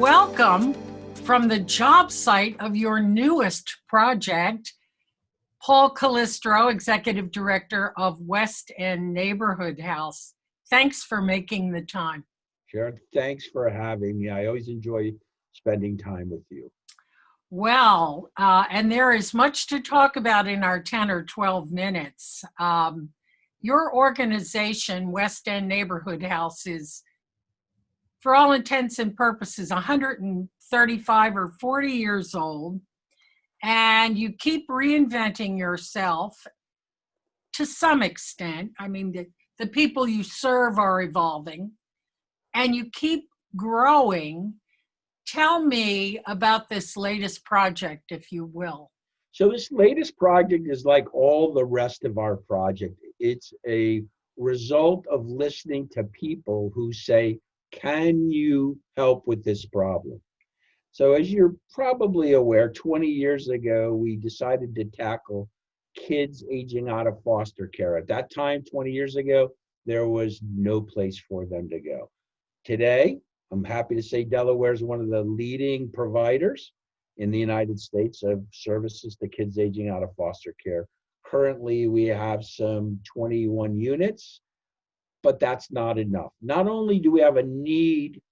welcome from the job site of your newest project, Paul Calistro, Executive Director of West End Neighborhood House. Thanks for making the time. Sharon, thanks for having me. I always enjoy spending time with you. Well, and there is much to talk about in our 10 or 12 minutes. Your organization, West End Neighborhood House, is, for all intents and purposes, 135 or 40 years old, and you keep reinventing yourself to some extent. I mean, the people you serve are evolving, and you keep growing. Tell me about this latest project, if you will. So this latest project is like all the rest of our project. It's a result of listening to people who say, can you help with this problem? So as you're probably aware, 20 years ago, we decided to tackle kids aging out of foster care. At that time, 20 years ago, there was no place for them to go. Today, I'm happy to say Delaware is one of the leading providers in the United States of services to kids aging out of foster care. Currently, we have some 21 units, but that's not enough. Not only do we have a need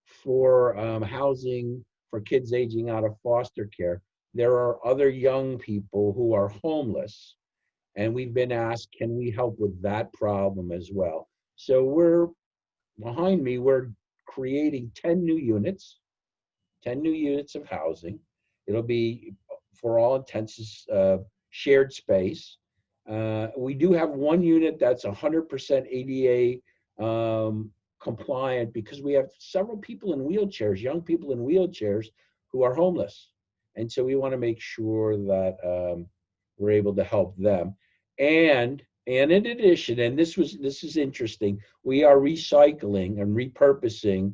for housing for kids aging out of foster care, there are other young people who are homeless, and we've been asked, can we help with that problem as well? So behind me, we're creating 10 new units of housing. It'll be, for all intents, shared space. We do have one unit that's 100% ADA compliant because we have several people in wheelchairs, young people in wheelchairs who are homeless. And so we want to make sure that we're able to help them. And in addition, and this is interesting, we are recycling and repurposing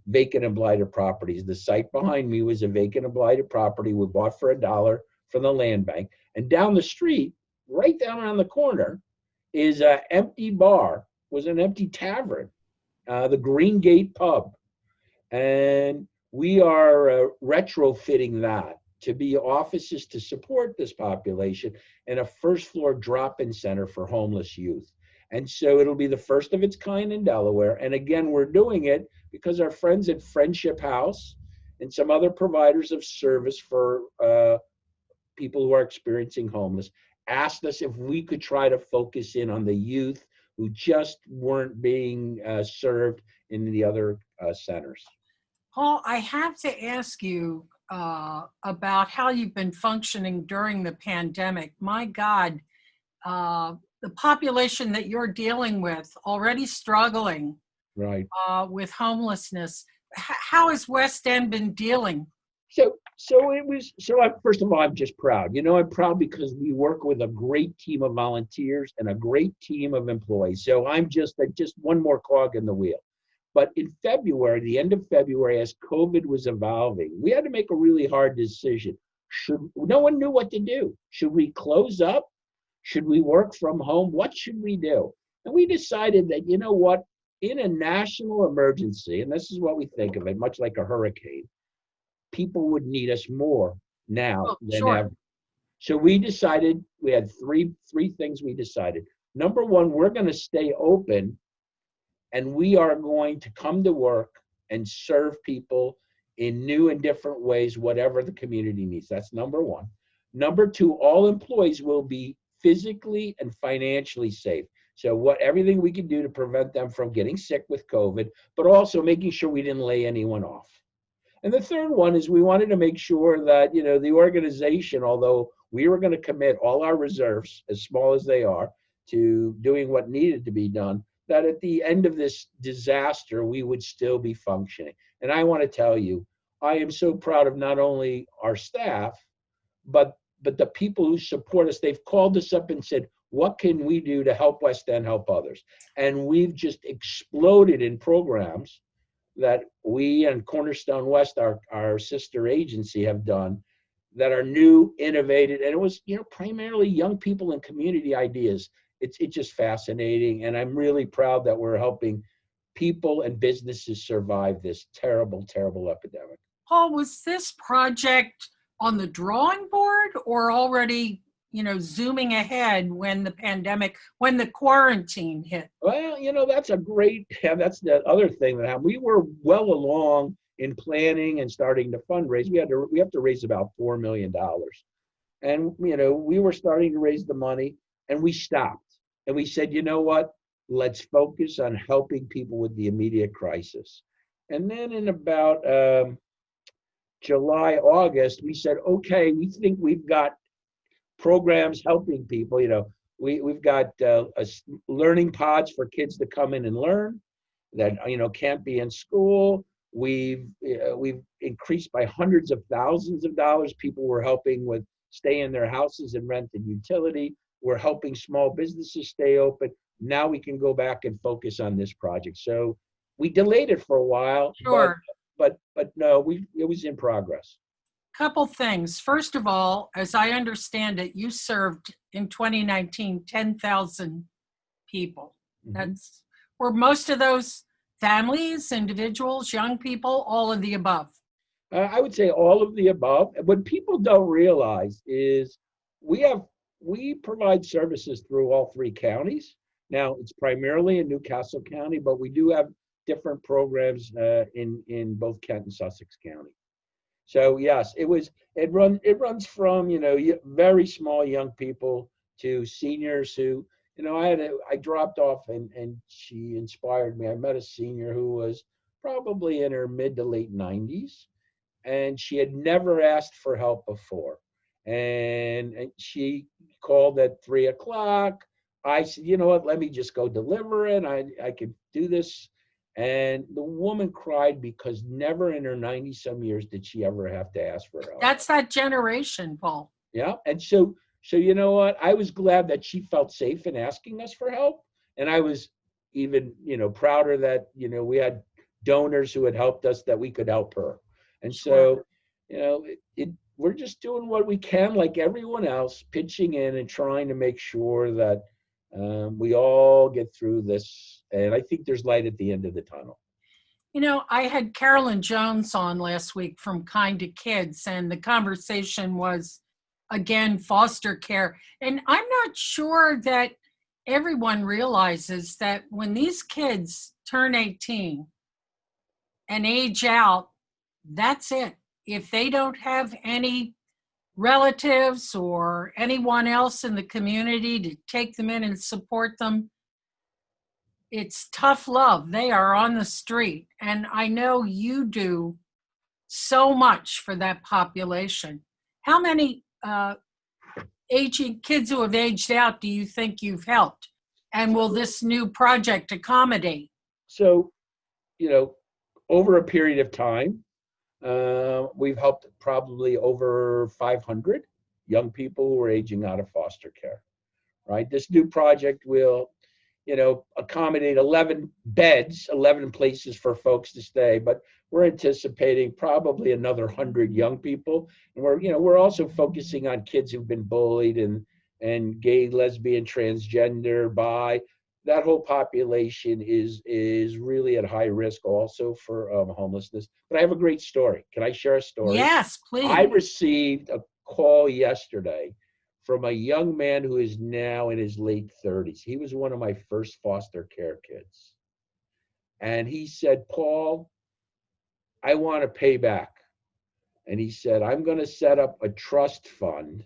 vacant and blighted properties. The site behind me was a vacant and blighted property we bought for $1 from the land bank. And down the street, right down around the corner, is an empty bar, was an empty tavern, the Green Gate Pub. And we are retrofitting that to be offices to support this population and a first floor drop-in center for homeless youth. And so it'll be the first of its kind in Delaware. And again, we're doing it because our friends at Friendship House and some other providers of service for people who are experiencing homeless asked us if we could try to focus in on the youth who just weren't being served in the other centers. Paul, I have to ask you about how you've been functioning during the pandemic. My God, the population that you're dealing with already struggling with homelessness. How has West End been dealing? First of all, I'm just proud. You know, I'm proud because we work with a great team of volunteers and a great team of employees. So I'm just one more cog in the wheel. But in February, the end of February, as COVID was evolving, we had to make a really hard decision. No one knew what to do. Should we close up? Should we work from home? What should we do? And we decided that, you know what, in a national emergency, and this is what we think of it, much like a hurricane, people would need us more now than ever. So we decided, we had three things we decided. Number one, we're going to stay open, and we are going to come to work and serve people in new and different ways, whatever the community needs. That's number one. Number two, all employees will be physically and financially safe. So everything we can do to prevent them from getting sick with COVID, but also making sure we didn't lay anyone off. And the third one is we wanted to make sure that, you know, the organization, although we were going to commit all our reserves, as small as they are, to doing what needed to be done, that at the end of this disaster, we would still be functioning. And I want to tell you, I am so proud of not only our staff, but the people who support us. They've called us up and said, what can we do to help West End help others? And we've just exploded in programs that we and Cornerstone West, our sister agency, have done that are new, innovative, and it was, you know, primarily young people and community ideas. It's just fascinating, and I'm really proud that we're helping people and businesses survive this terrible, terrible epidemic. Paul, was this project on the drawing board or already, zooming ahead when the quarantine hit? Well, that's that's the other thing that happened. We were well along in planning and starting to fundraise. We have to raise about $4 million. And, we were starting to raise the money and we stopped. And we said, you know what? Let's focus on helping people with the immediate crisis. And then in about July, August, we said, okay, we think we've got programs helping people. We've got learning pods for kids to come in and learn that can't be in school. We've increased by hundreds of thousands of dollars. People were helping with stay in their houses and rent and utility. We're helping small businesses stay open. Now we can go back and focus on this project. So we delayed it for a while, Sure. but no, it was in progress. Couple things. First of all, as I understand it, you served in 2019 10,000 people. Mm-hmm. Were most of those families, individuals, young people, all of the above? I would say all of the above. What people don't realize is we provide services through all three counties. Now, it's primarily in Newcastle County, but we do have different programs in both Kent and Sussex County. So yes, it runs from very small young people to seniors who I dropped off and she inspired me. I met a senior who was probably in her mid to late 90s, and she had never asked for help before. And she called at 3:00. I said, you know what, let me just go deliver it. I could do this. And the woman cried because never in her 90-some years did she ever have to ask for help. That's that generation, Paul. Yeah. And so you know what? I was glad that she felt safe in asking us for help. And I was even, prouder that, we had donors who had helped us, that we could help her. And so, we're just doing what we can, like everyone else, pitching in and trying to make sure that we all get through this. And I think there's light at the end of the tunnel. I had Carolyn Jones on last week from Kind to Kids, and the conversation was, again, foster care. And I'm not sure that everyone realizes that when these kids turn 18 and age out, that's it. If they don't have any relatives or anyone else in the community to take them in and support them, it's tough love. They are on the street. And I know you do so much for that population. How many aging kids who have aged out do you think you've helped? And will this new project accommodate? So, over a period of time, we've helped probably over 500 young people who are aging out of foster care, right? This new project will, accommodate 11 beds, 11 places for folks to stay, but we're anticipating probably another 100 young people. And we're also focusing on kids who've been bullied and gay, lesbian, transgender, bi. That whole population is really at high risk also for homelessness. But I have a great story. Can I share a story? Yes, please. I received a call yesterday from a young man who is now in his late 30s. He was one of my first foster care kids. And he said, Paul, I want to pay back. And he said, I'm going to set up a trust fund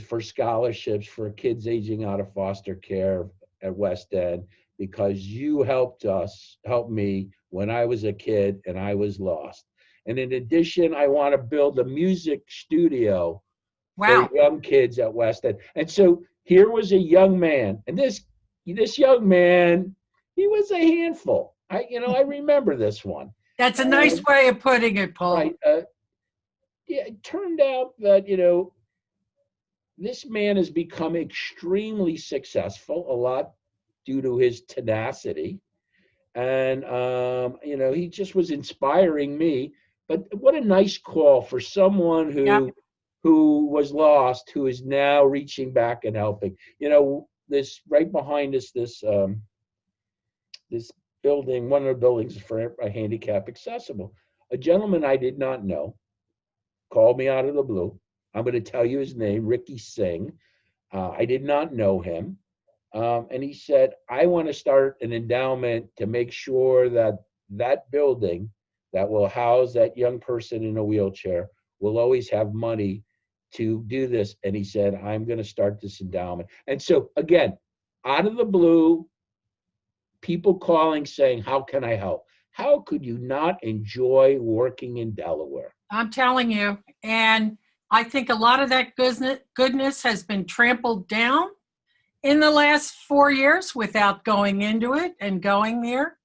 for scholarships for kids aging out of foster care at West End, because you helped me when I was a kid and I was lost. And in addition, I want to build a music studio for young kids at West End. And so here was a young man, and this young man, he was a handful. I remember this one. That's a nice way of putting it, Paul. Right. It turned out that, this man has become extremely successful, a lot due to his tenacity. And, he just was inspiring me. But what a nice call for someone who was lost, who is now reaching back and helping. This right behind us, this building, one of the buildings for a handicap accessible. A gentleman I did not know called me out of the blue. I'm going to tell you his name, Ricky Singh. I did not know him. And he said, I want to start an endowment to make sure that that building that will house that young person in a wheelchair will always have money to do this. And he said, I'm going to start this endowment. And so, again, out of the blue, people calling saying, how can I help? How could you not enjoy working in Delaware? I'm telling you. And I think a lot of that goodness has been trampled down in the last 4 years without going into it and going there.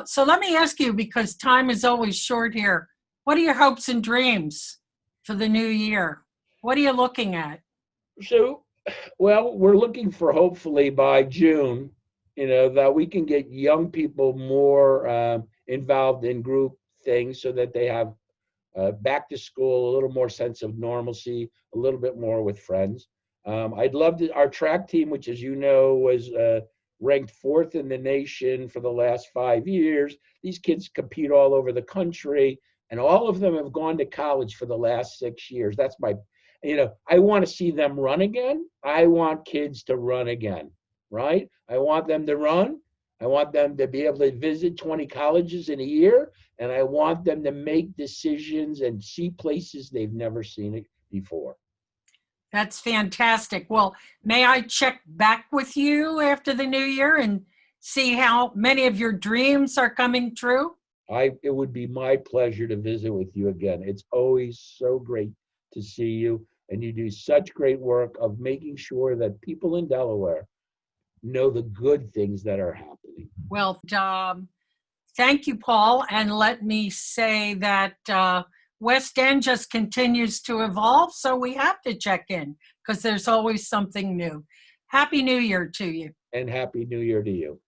So let me ask you, because time is always short here, what are your hopes and dreams for the new year? What are you looking at? So, well, we're looking for hopefully by June, that we can get young people more involved in group things so that they have back to school, a little more sense of normalcy, a little bit more with friends. I'd love to, our track team, which as you know, was ranked 4th in the nation for the last 5 years. These kids compete all over the country, and all of them have gone to college for the last 6 years. That's my, I want to see them run again. I want kids to run again, right? I want them to run. I want them to be able to visit 20 colleges in a year, and I want them to make decisions and see places they've never seen it before. That's fantastic. Well, may I check back with you after the new year and see how many of your dreams are coming true? It would be my pleasure to visit with you again. It's always so great to see you, and you do such great work of making sure that people in Delaware know the good things that are happening. Well, thank you, Paul. And let me say that West End just continues to evolve, so we have to check in because there's always something new. Happy New Year to you. And Happy New Year to you.